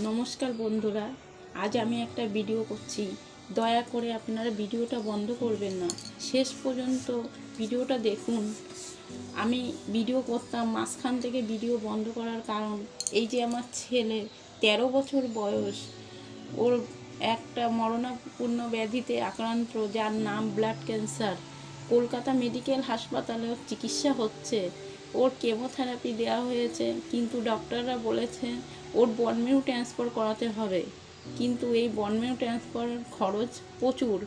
নমস্কার বন্ধুরা, আজ আমি একটা ভিডিও করছি। দয়া করে আপনারা ভিডিওটা বন্ধ করবেন না, শেষ পর্যন্ত ভিডিওটা দেখুন। আমি ভিডিও করতাম, মাঝখান থেকে ভিডিও বন্ধ করার কারণ এই যে আমার ছেলে 13 বছর বয়স, ওর একটা মরণাপূর্ণ ব্যাধিতে আক্রান্ত, যার নাম ব্লাড ক্যান্সার। কলকাতা মেডিকেল হাসপাতালে ওর চিকিৎসা হচ্ছে, ওর কেমোথেরাপি দেওয়া হয়েছে, কিন্তু ডক্টররা বলেছে ওর বন মেরু ট্রান্সফার করাতে হবে। কিন্তু এই বন মেরু ট্রান্সফারের খরচ প্রচুর।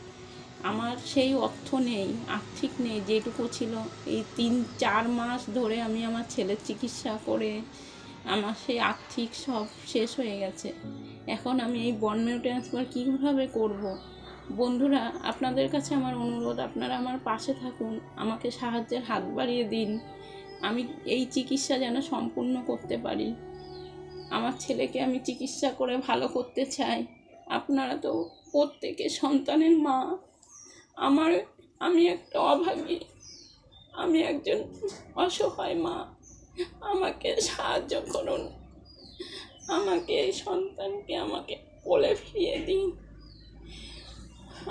আমার সেই অর্থ নেই, আর্থিক নেই। যেটুকু ছিল এই 3-4 মাস ধরে আমি আমার ছেলের চিকিৎসা করে আমার সেই আর্থিক সব শেষ হয়ে গেছে। এখন আমি এই বন মেরু ট্রান্সফার কীভাবে করব? বন্ধুরা, আপনাদের কাছে আমার অনুরোধ, আপনারা আমার পাশে থাকুন, আমাকে সাহায্যের হাত বাড়িয়ে দিন। আমি এই চিকিৎসা যেন সম্পূর্ণ করতে পারি। আমার ছেলেকে আমি চিকিৎসা করে ভালো করতে চাই। আপনারা তো প্রত্যেকের সন্তানের মা। আমি একটা অভাগী, আমি একজন অসহায় মা। আমাকে সাহায্য করুন, আমাকে এই সন্তানকে আমাকে কোলে ফিরিয়ে দিন।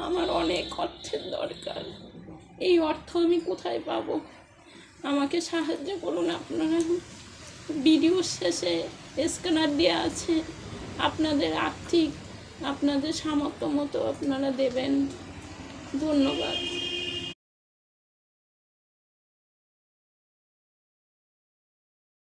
আমার অনেক অর্থের দরকার, এই অর্থ আমি কোথায় পাবো? আমাকে সাহায্য করুন আপনারা। ভিডিও শেষে স্ক্যানার দেওয়া আছে, আপনাদের আপনাদের সামর্থ্য মতো আপনারা দেবেন। ধন্যবাদ।